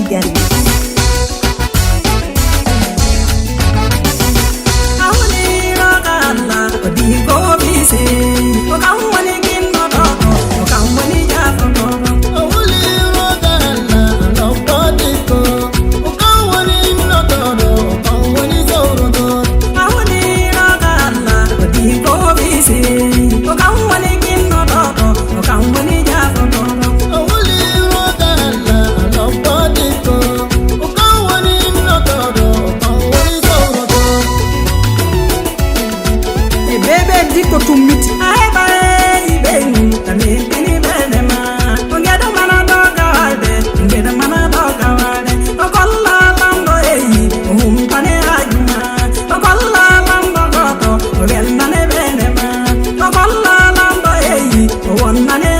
Kigali. Diko tumiti ai ben tani tini benema ngeda mana doga walde ngeda mana doga walde okolla bando eyi tane ajuma okolla bando goto wel nane benema okolla bando eyi won nane